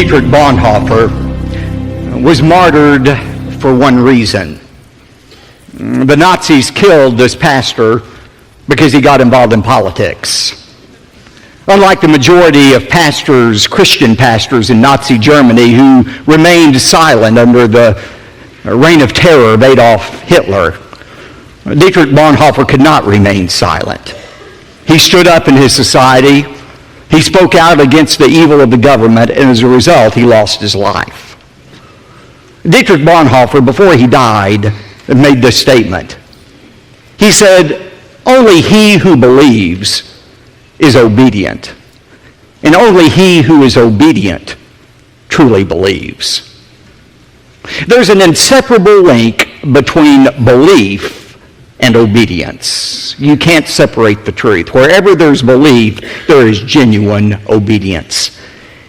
Dietrich Bonhoeffer was martyred for one reason. The Nazis killed this pastor because he got involved in politics. Unlike the majority of pastors, Christian pastors in Nazi Germany who remained silent under the reign of terror of Adolf Hitler, Dietrich Bonhoeffer could not remain silent. He stood up in his society. He spoke out against the evil of the government, and as a result, he lost his life. Dietrich Bonhoeffer, before he died, made this statement. He said, "Only he who believes is obedient, and only he who is obedient truly believes." There's an inseparable link between belief and obedience. You can't separate the truth. Wherever there's belief, there is genuine obedience.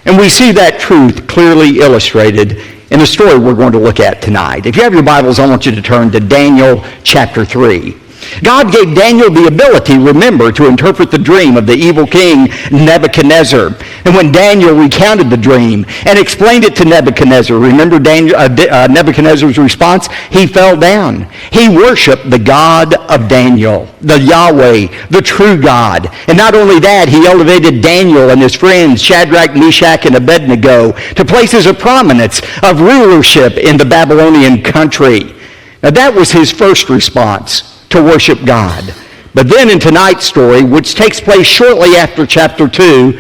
And we see that truth clearly illustrated in the story we're going to look at tonight. If you have your Bibles, I want you to turn to Daniel chapter 3. God gave Daniel the ability, remember, to interpret the dream of the evil king Nebuchadnezzar. And when Daniel recounted the dream and explained it to Nebuchadnezzar, remember Nebuchadnezzar's response? He fell down. He worshiped the God of Daniel, the Yahweh, the true God. And not only that, he elevated Daniel and his friends, Shadrach, Meshach, and Abednego, to places of prominence, of rulership in the Babylonian country. Now that was his first response, to worship God. But then in tonight's story, which takes place shortly after chapter 2,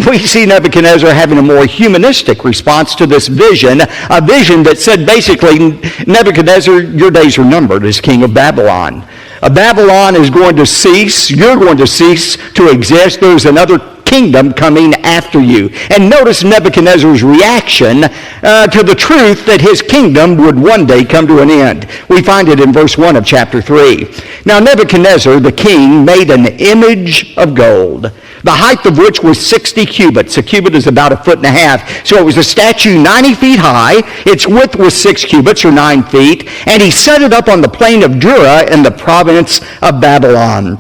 we see Nebuchadnezzar having a more humanistic response to this vision, a vision that said basically, Nebuchadnezzar, your days are numbered as king of Babylon. Babylon is going to cease. You're going to cease to exist. There's another kingdom coming after you. And notice Nebuchadnezzar's reaction to the truth that his kingdom would one day come to an end. We find it in verse 1 of chapter 3. Now Nebuchadnezzar, the king, made an image of gold, the height of which was 60 cubits. A cubit is about 1.5 feet. So it was a statue 90 feet high. Its width was 6 cubits, or 9 feet. And he set it up on the plain of Dura in the province of Babylon.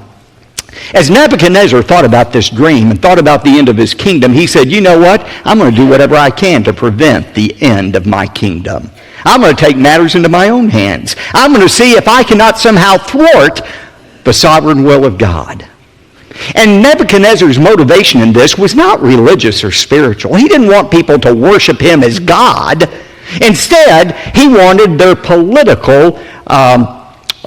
As Nebuchadnezzar thought about this dream and thought about the end of his kingdom, he said, you know what? I'm going to do whatever I can to prevent the end of my kingdom. I'm going to take matters into my own hands. I'm going to see if I cannot somehow thwart the sovereign will of God. And Nebuchadnezzar's motivation in this was not religious or spiritual. He didn't want people to worship him as God. Instead, he wanted their political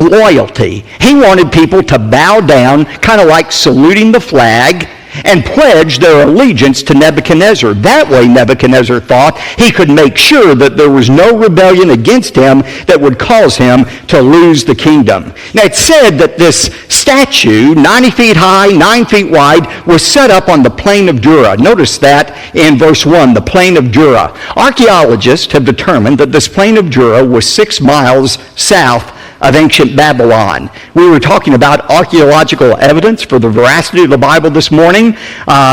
loyalty. He wanted people to bow down, kind of like saluting the flag, and pledge their allegiance to Nebuchadnezzar. That way, Nebuchadnezzar thought he could make sure that there was no rebellion against him that would cause him to lose the kingdom. Now, it's said that this statue, 90 feet high, 9 feet wide, was set up on the plain of Dura. Notice that in verse 1, the plain of Dura. Archaeologists have determined that this plain of Dura was 6 miles south of ancient Babylon. We were talking about archaeological evidence for the veracity of the Bible this morning.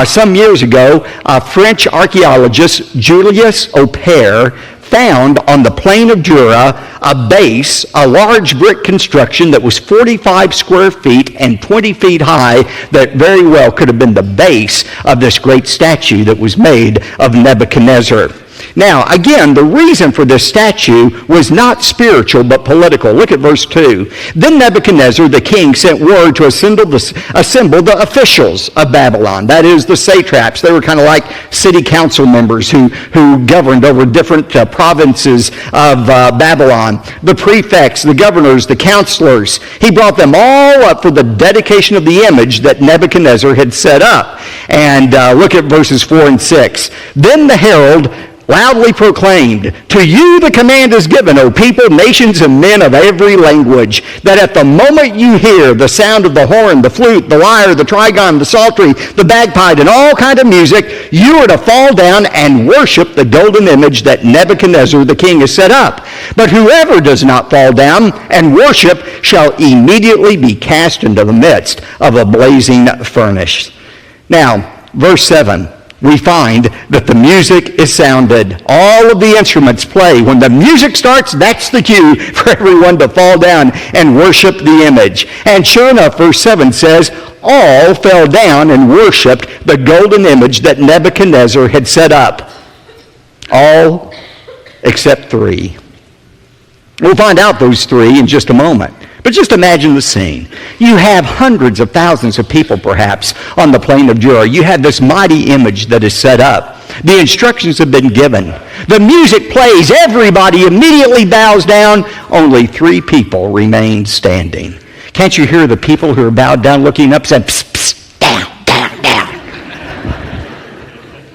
Some years ago, French archaeologist Julius Aupert found on the plain of Dura a base, a large brick construction that was 45 square feet and 20 feet high that very well could have been the base of this great statue that was made of Nebuchadnezzar. Now, again, the reason for this statue was not spiritual but political. Look at verse 2. Then Nebuchadnezzar, the king, sent word to assemble the officials of Babylon, that is, the satraps. They were kind of like city council members who governed over different provinces of Babylon. The prefects, the governors, the counselors. He brought them all up for the dedication of the image that Nebuchadnezzar had set up. And look at verses 4 and 6. Then the herald loudly proclaimed, "To you the command is given, O people, nations, and men of every language, that at the moment you hear the sound of the horn, the flute, the lyre, the trigon, the psaltery, the bagpipe, and all kind of music, you are to fall down and worship the golden image that Nebuchadnezzar the king has set up. But whoever does not fall down and worship shall immediately be cast into the midst of a blazing furnace." Now, verse 7. We find that the music is sounded. All of the instruments play. When the music starts, that's the cue for everyone to fall down and worship the image. And sure enough, verse 7 says, all fell down and worshiped the golden image that Nebuchadnezzar had set up. All except three. We'll find out those three in just a moment. But just imagine the scene. You have hundreds of thousands of people, perhaps, on the plain of Jura. You have this mighty image that is set up. The instructions have been given. The music plays. Everybody immediately bows down. Only three people remain standing. Can't you hear the people who are bowed down looking up saying, psst, psst, down, down, down?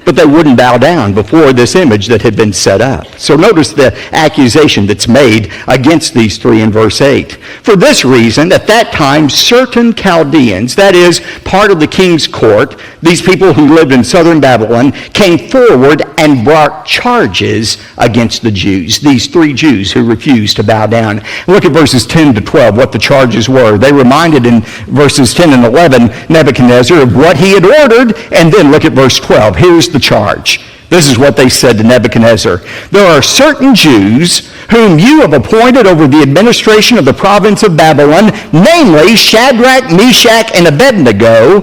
But they wouldn't bow down before this image that had been set up. So notice the accusation that's made against these three in verse 8. For this reason, at that time, certain Chaldeans, that is, part of the king's court, these people who lived in southern Babylon, came forward and brought charges against the Jews, these three Jews who refused to bow down. Look at verses 10 to 12, what the charges were. They reminded in verses 10 and 11 Nebuchadnezzar of what he had ordered, and then look at verse 12. Here's the charge. This is what they said to Nebuchadnezzar. There are certain Jews whom you have appointed over the administration of the province of Babylon, namely Shadrach, Meshach, and Abednego.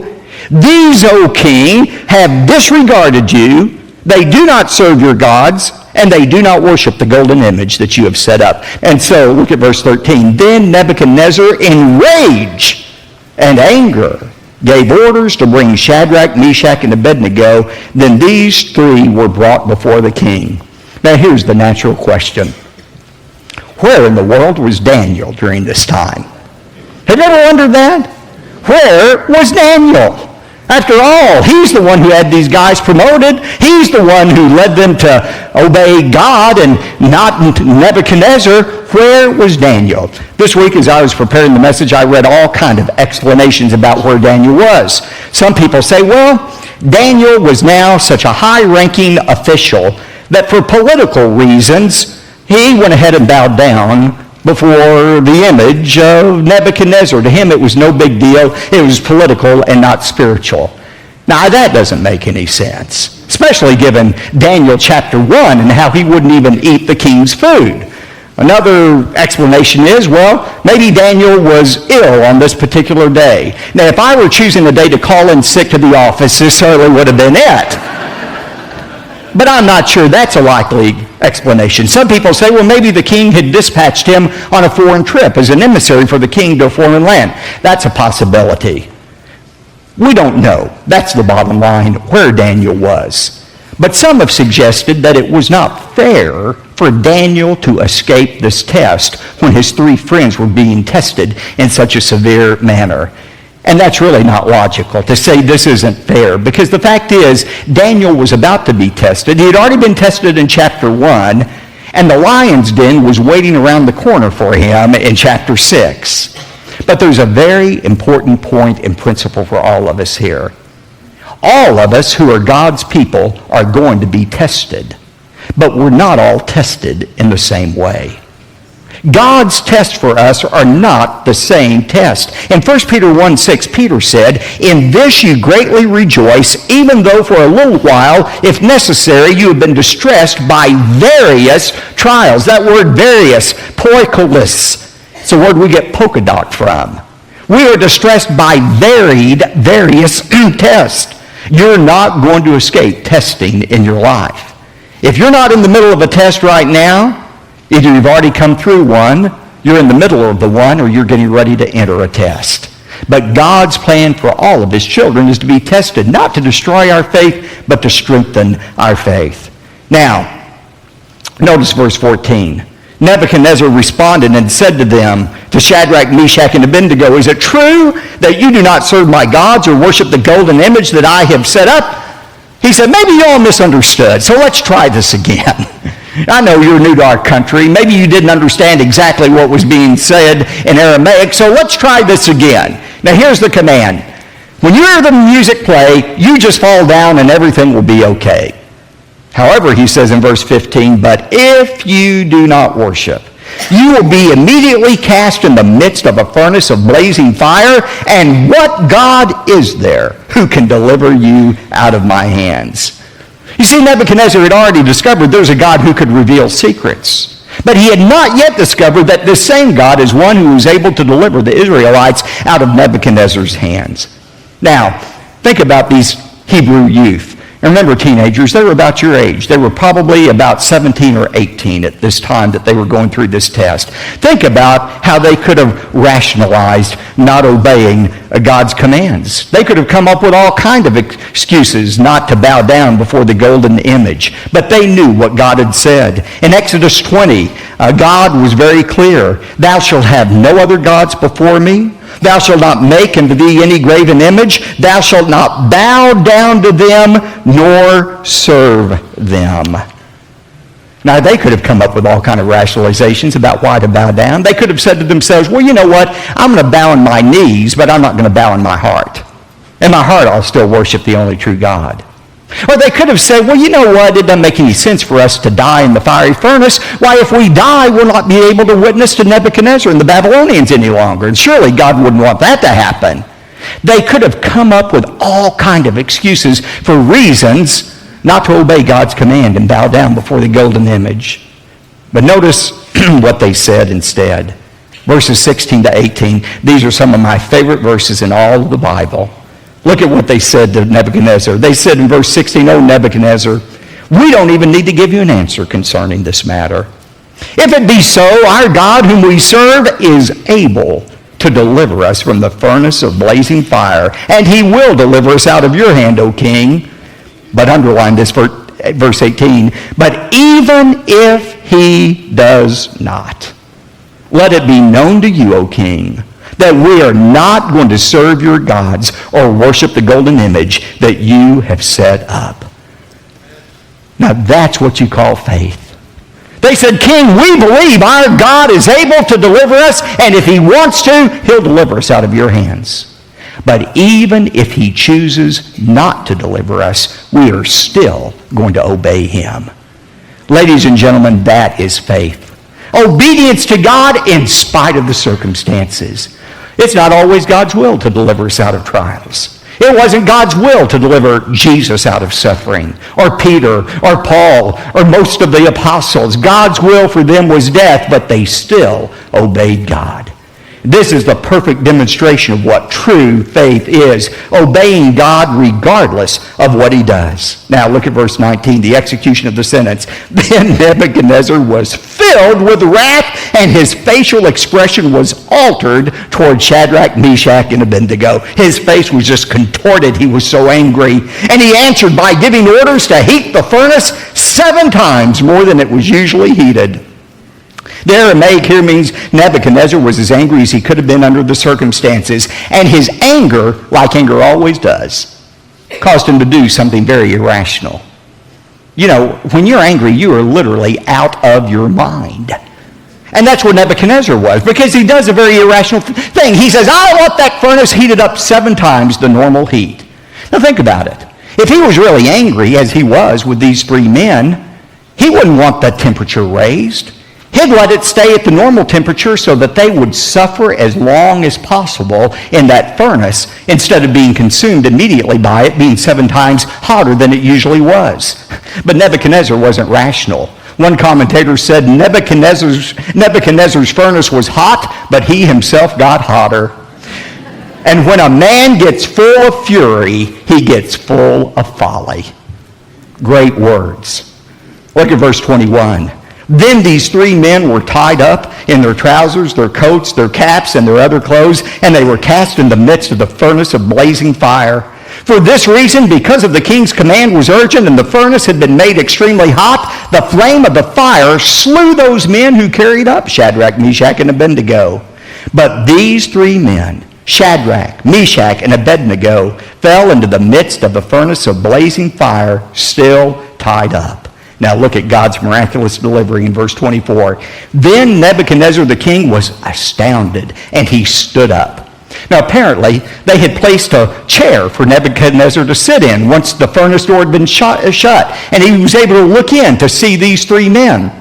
These, O king, have disregarded you. They do not serve your gods, and they do not worship the golden image that you have set up. And so, look at verse 13. Then Nebuchadnezzar, in rage and anger, gave orders to bring Shadrach, Meshach, and Abednego. Then these three were brought before the king. Now here's the natural question. Where in the world was Daniel during this time? Have you ever wondered that? Where was Daniel? After all, he's the one who had these guys promoted. He's the one who led them to obey God and not Nebuchadnezzar. Where was Daniel? This week, as I was preparing the message, I read all kind of explanations about where Daniel was. Some people say, well, Daniel was now such a high-ranking official that for political reasons, he went ahead and bowed down before the image of Nebuchadnezzar. To him, it was no big deal. It was political and not spiritual. Now, that doesn't make any sense, especially given Daniel chapter 1 and how he wouldn't even eat the king's food. Another explanation is, well, maybe Daniel was ill on this particular day. Now, if I were choosing a day to call in sick to the office, this certainly would have been it. But I'm not sure that's a likely explanation. Some people say, well, maybe the king had dispatched him on a foreign trip as an emissary for the king to a foreign land. That's a possibility. We don't know. That's the bottom line, where Daniel was. But some have suggested that it was not fair for Daniel to escape this test when his three friends were being tested in such a severe manner. And that's really not logical to say this isn't fair, because the fact is Daniel was about to be tested. He had already been tested in chapter 1, and the lion's den was waiting around the corner for him in chapter 6. But there's a very important point and principle for all of us here. All of us who are God's people are going to be tested, but we're not all tested in the same way. God's tests for us are not the same test. In 1 Peter 1:6, Peter said, in this you greatly rejoice, even though for a little while, if necessary, you have been distressed by various trials. That word various, poikolis, it's a word we get polka dot from. We are distressed by various tests. You're not going to escape testing in your life. If you're not in the middle of a test right now, either you've already come through one, you're in the middle of the one, or you're getting ready to enter a test. But God's plan for all of his children is to be tested, not to destroy our faith, but to strengthen our faith. Now, notice verse 14. Nebuchadnezzar responded and said to them, to Shadrach, Meshach, and Abednego, is it true that you do not serve my gods or worship the golden image that I have set up? He said, maybe you all misunderstood, so let's try this again. I know you're new to our country. Maybe you didn't understand exactly what was being said in Aramaic, so let's try this again. Now here's the command. When you hear the music play, you just fall down and everything will be okay. However, he says in verse 15, but if you do not worship, you will be immediately cast in the midst of a furnace of blazing fire, and what God is there who can deliver you out of my hands? You see, Nebuchadnezzar had already discovered there's a God who could reveal secrets. But he had not yet discovered that this same God is one who was able to deliver the Israelites out of Nebuchadnezzar's hands. Now, think about these Hebrew youth. Remember, teenagers, they were about your age. They were probably about 17 or 18 at this time that they were going through this test. Think about how they could have rationalized not obeying God's commands. They could have come up with all kinds of excuses not to bow down before the golden image. But they knew what God had said. In Exodus 20, God was very clear. Thou shalt have no other gods before me. Thou shalt not make unto thee any graven image. Thou shalt not bow down to them nor serve them. Now, they could have come up with all kinds of rationalizations about why to bow down. They could have said to themselves, well, you know what? I'm going to bow on my knees, but I'm not going to bow in my heart. In my heart, I'll still worship the only true God. Or they could have said, well, you know what? It doesn't make any sense for us to die in the fiery furnace. Why, if we die, we'll not be able to witness to Nebuchadnezzar and the Babylonians any longer. And surely God wouldn't want that to happen. They could have come up with all kinds of excuses for reasons not to obey God's command and bow down before the golden image. But notice what they said instead. Verses 16 to 18. These are some of my favorite verses in all of the Bible. Look at what they said to Nebuchadnezzar. They said in verse 16, O Nebuchadnezzar, we don't even need to give you an answer concerning this matter. If it be so, our God whom we serve is able to deliver us from the furnace of blazing fire, and he will deliver us out of your hand, O king. But underline this for verse 18, but even if he does not, let it be known to you, O king, that we are not going to serve your gods or worship the golden image that you have set up. Now that's what you call faith. They said, King, we believe our God is able to deliver us, and if he wants to, he'll deliver us out of your hands. But even if he chooses not to deliver us, we are still going to obey him. Ladies and gentlemen, that is faith. Obedience to God in spite of the circumstances. It's not always God's will to deliver us out of trials. It wasn't God's will to deliver Jesus out of suffering, or Peter, or Paul, or most of the apostles. God's will for them was death, but they still obeyed God. This is the perfect demonstration of what true faith is, obeying God regardless of what he does. Now look at verse 19, the execution of the sentence. Then Nebuchadnezzar was filled with wrath, and his facial expression was altered toward Shadrach, Meshach, and Abednego. His face was just contorted. He was so angry. And he answered by giving orders to heat the furnace 7 times more than it was usually heated. The Aramaic here means Nebuchadnezzar was as angry as he could have been under the circumstances. And his anger, like anger always does, caused him to do something very irrational. You know, when you're angry, you are literally out of your mind. And that's what Nebuchadnezzar was, because he does a very irrational thing. He says, I want that furnace heated up 7 times the normal heat. Now think about it. If he was really angry, as he was with these 3 men, he wouldn't want that temperature raised. He'd let it stay at the normal temperature so that they would suffer as long as possible in that furnace instead of being consumed immediately by it being 7 times hotter than it usually was. But Nebuchadnezzar wasn't rational. One commentator said Nebuchadnezzar's furnace was hot, but he himself got hotter. And when a man gets full of fury, he gets full of folly. Great words. Look at verse 21. Then these 3 men were tied up in their trousers, their coats, their caps, and their other clothes, and they were cast in the midst of the furnace of blazing fire. For this reason, because of the king's command was urgent and the furnace had been made extremely hot, the flame of the fire slew those men who carried up Shadrach, Meshach, and Abednego. But these 3 men, Shadrach, Meshach, and Abednego, fell into the midst of the furnace of blazing fire, still tied up. Now look at God's miraculous delivery in verse 24. Then Nebuchadnezzar the king was astounded, and he stood up. Now apparently they had placed a chair for Nebuchadnezzar to sit in once the furnace door had been shut, and he was able to look in to see these 3 men.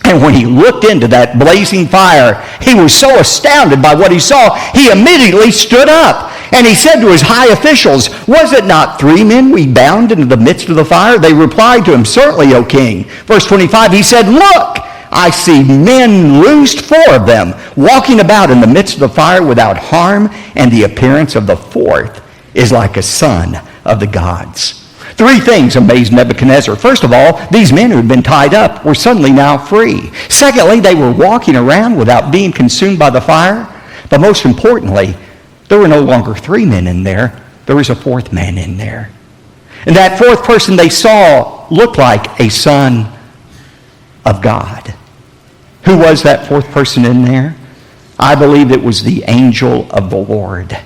And when he looked into that blazing fire, he was so astounded by what he saw, he immediately stood up. And he said to his high officials, was it not 3 men we bound into the midst of the fire? They replied to him, certainly, O king. Verse 25, he said, look, I see men loosed, 4 of them, walking about in the midst of the fire without harm, and the appearance of the 4th is like a son of the gods. Three things amazed Nebuchadnezzar. First of all, these men who had been tied up were suddenly now free. Secondly, they were walking around without being consumed by the fire. But most importantly, there were no longer three men in there. There was a fourth man in there. And that fourth person they saw looked like a son of God. Who was that fourth person in there? I believe it was the angel of the Lord.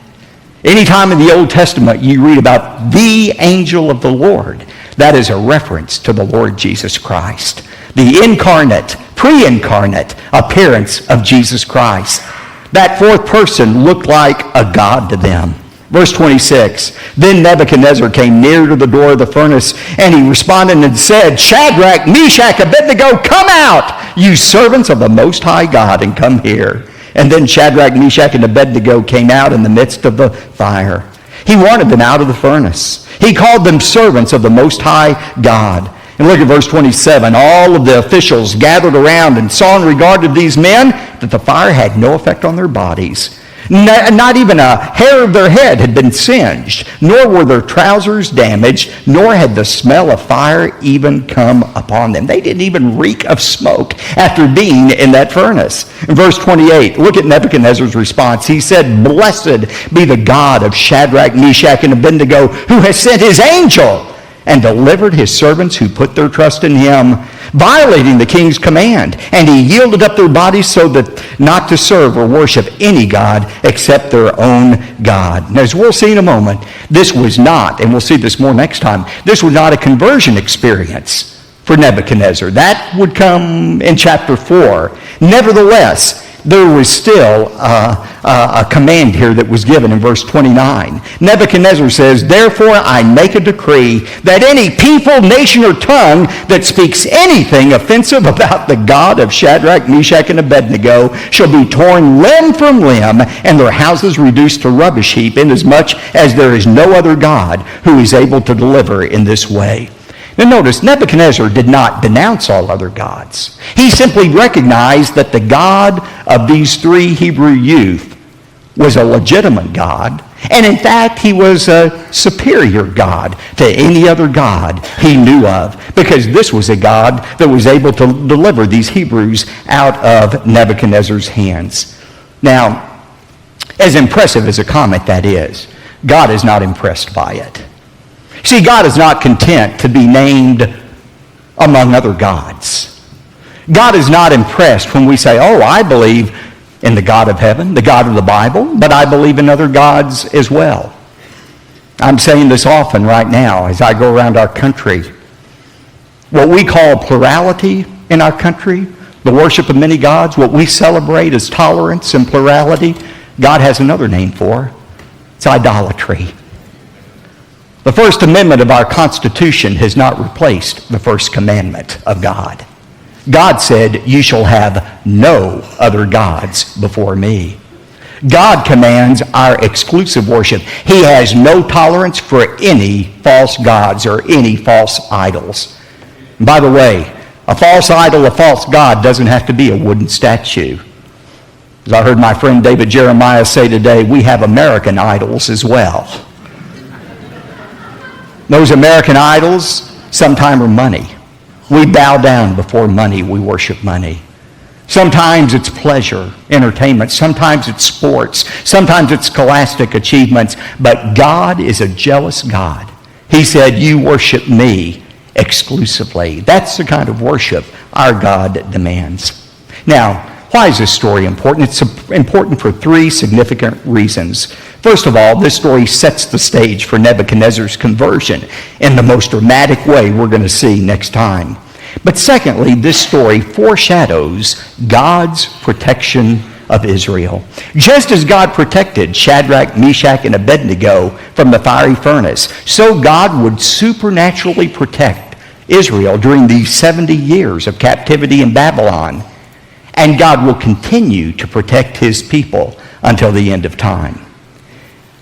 Anytime in the Old Testament you read about the angel of the Lord, that is a reference to the Lord Jesus Christ. The incarnate, pre-incarnate appearance of Jesus Christ. That fourth person looked like a God to them. Verse 26, then Nebuchadnezzar came near to the door of the furnace, and he responded and said, Shadrach, Meshach, Abednego, come out, you servants of the Most High God, and come here. And then Shadrach, Meshach, and Abednego came out in the midst of the fire. He wanted them out of the furnace. He called them servants of the Most High God. And look at verse 27. All of the officials gathered around and saw in regard to these men that the fire had no effect on their bodies. Not even a hair of their head had been singed, nor were their trousers damaged, nor had the smell of fire even come upon them. They didn't even reek of smoke after being in that furnace. In verse 28, look at Nebuchadnezzar's response. He said, Blessed be the God of Shadrach, Meshach, and Abednego, who has sent his angel and delivered his servants who put their trust in him, violating the king's command. And he yielded up their bodies so that not to serve or worship any god except their own God. And as we'll see in a moment, this was not, and we'll see this more next time, this was not a conversion experience for Nebuchadnezzar. That would come in chapter 4. Nevertheless, there was still a command here that was given in verse 29. Nebuchadnezzar says, Therefore I make a decree that any people, nation, or tongue that speaks anything offensive about the God of Shadrach, Meshach, and Abednego shall be torn limb from limb, and their houses reduced to rubbish heap, inasmuch as there is no other God who is able to deliver in this way. Now notice, Nebuchadnezzar did not denounce all other gods. He simply recognized that the God of these three Hebrew youth was a legitimate God, and in fact, he was a superior God to any other God he knew of, because this was a God that was able to deliver these Hebrews out of Nebuchadnezzar's hands. Now, as impressive as a comment that is, God is not impressed by it. See, God is not content to be named among other gods. God is not impressed when we say, oh, I believe in the God of heaven, the God of the Bible, but I believe in other gods as well. I'm saying this often right now as I go around our country. What we call plurality in our country, the worship of many gods, what we celebrate as tolerance and plurality, God has another name for. It's idolatry. The First Amendment of our Constitution has not replaced the First Commandment of God. God said, you shall have no other gods before me. God commands our exclusive worship. He has no tolerance for any false gods or any false idols. And by the way, a false idol, a false god doesn't have to be a wooden statue. As I heard my friend David Jeremiah say today, we have American idols as well. Those American idols sometimes are money. We bow down before money. We worship money. Sometimes it's pleasure, entertainment. Sometimes it's sports. Sometimes it's scholastic achievements. But God is a jealous God. He said, you worship me exclusively. That's the kind of worship our God demands. Now, why is this story important? It's important for three significant reasons. First of all, this story sets the stage for Nebuchadnezzar's conversion in the most dramatic way we're going to see next time. But secondly, this story foreshadows God's protection of Israel. Just as God protected Shadrach, Meshach, and Abednego from the fiery furnace, so God would supernaturally protect Israel during these 70 years of captivity in Babylon. And God will continue to protect his people until the end of time.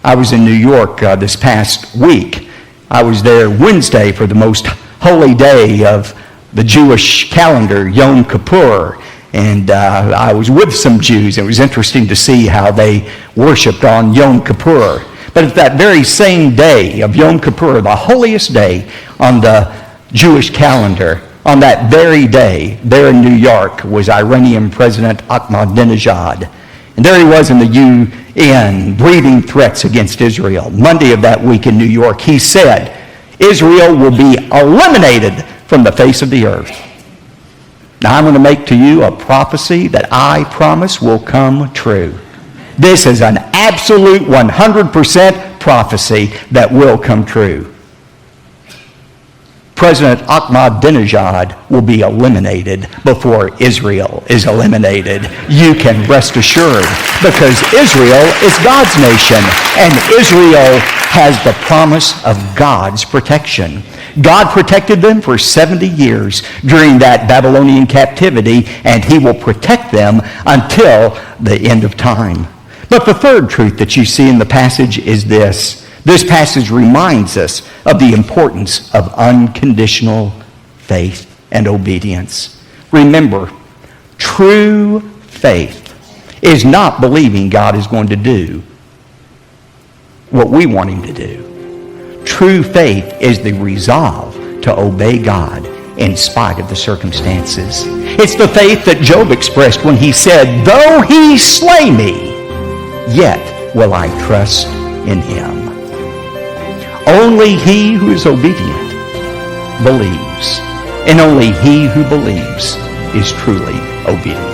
I was in New York this past week. I was there Wednesday for the most holy day of the Jewish calendar, Yom Kippur. And I was with some Jews. It was interesting to see how they worshiped on Yom Kippur. But at that very same day of Yom Kippur, the holiest day on the Jewish calendar, on that very day, there in New York, was Iranian President Ahmadinejad. And there he was in the UN, breathing threats against Israel. Monday of that week in New York, he said, Israel will be eliminated from the face of the earth. Now I'm going to make to you a prophecy that I promise will come true. This is an absolute 100% prophecy that will come true. President Ahmadinejad will be eliminated before Israel is eliminated. You can rest assured, because Israel is God's nation, and Israel has the promise of God's protection. God protected them for 70 years during that Babylonian captivity, and he will protect them until the end of time. But the third truth that you see in the passage is this. This passage reminds us of the importance of unconditional faith and obedience. Remember, true faith is not believing God is going to do what we want him to do. True faith is the resolve to obey God in spite of the circumstances. It's the faith that Job expressed when he said, "Though he slay me, yet will I trust in him." Only he who is obedient believes, and only he who believes is truly obedient.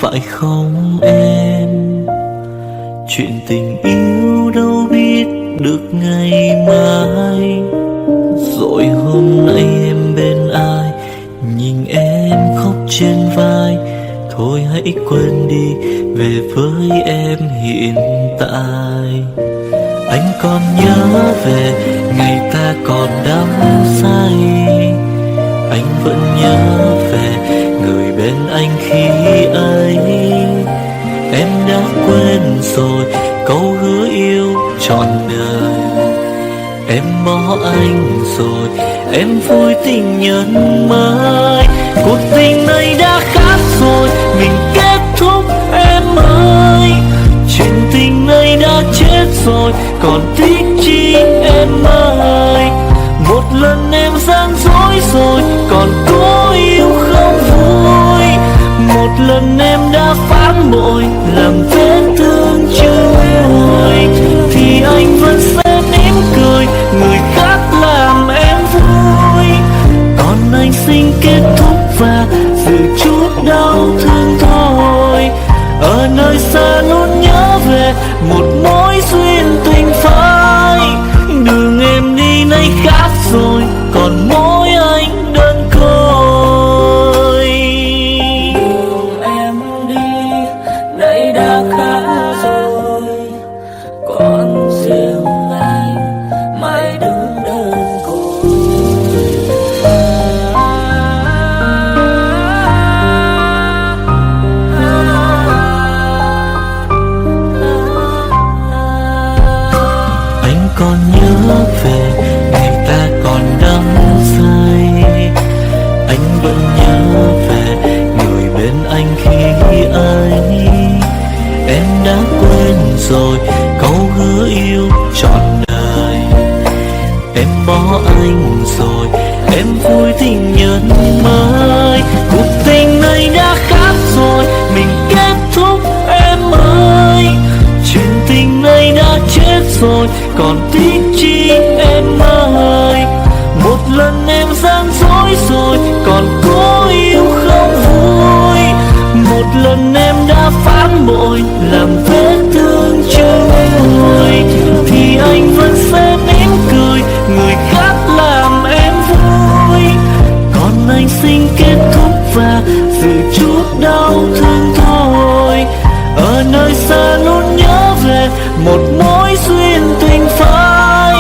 phải không em? Chuyện tình yêu đâu biết được ngày mai. Rồi hôm nay em bên ai, nhìn em khóc trên vai. Thôi hãy quên đi, về với em hiện tại. Anh còn nhớ về ngày ta còn đắm say. Anh vẫn nhớ về người bên anh khi ấy. Em đã quên rồi câu hứa yêu trọn đời. Em bỏ anh rồi, em vui tình nhân mới. Cuộc tình này đã khác rồi, mình kết thúc em ơi. Chuyện tình này đã chết rồi, còn tiếc chi em ơi. Một lần em gian dối rồi, còn cố yêu không vui. Một lần em đã phản bội, làm vết thương chưa nguôi. Thì anh vẫn sẽ mỉm cười, người khác làm em vui. Còn anh xin kết thúc và giữ chút đau thương thôi. Ở nơi xa luôn nhớ về một mối duyên tình phai. Đường em đi nay khác rồi, còn mỗi anh đơn côi. Đường em đi nay đã khác rồi, còn riêng anh mãi đứng đơn côi. Anh còn nhớ về ngày ta còn đắm say. Anh vẫn nhớ về người bên anh khi ấy. Em đã quên rồi câu hứa yêu trọn đời. Em bỏ anh rồi, em vui tình nhân mới. Cuộc tình này đã khác rồi, mình kết thúc em ơi. Chuyện tình này đã chết rồi, còn tiếc chi em ơi. Một lần em gian dối rồi, còn cố yêu không vui. Một lần em đã phản bội, làm vết thương chưa nguôi. Thì anh vẫn sẽ mỉm cười, người khác làm em vui. Còn anh xin kết thúc và giữ chút đau thương thôi. Ở nơi xa luôn nhớ về một mối duyên tình phai.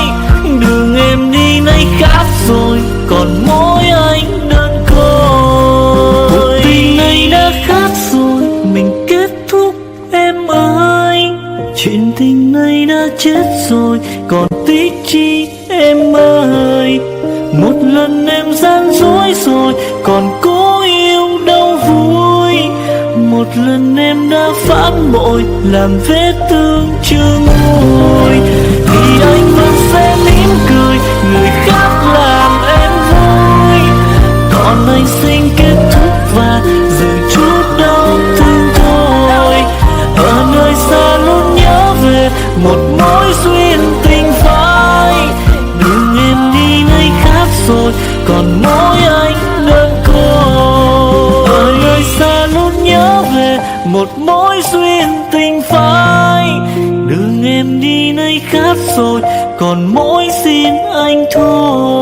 Đường em đi nay khác rồi, còn mỗi anh đơn côi. Cuộc tình này đã khác rồi, mình kết thúc em ơi. Chuyện tình này đã chết rồi, còn tiếc chi em ơi. Một lần em gian dối rồi, còn cố yêu đâu vui. Một lần em đã phản bội, làm vết thương chưa nguôi. Thì anh vẫn sẽ mỉm cười, người khác làm em vui. Còn anh xin kết thúc và giữ chút đau thương thôi. Ở nơi xa luôn nhớ về một mối duyên tình phai. Đường em đi nay khác rồi, còn mỗi anh đơn côi. Ở nơi xa luôn nhớ về một mối duyên tình phai. Đường em đi nay khác rồi, còn mỗi xin anh thôi.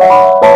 Thank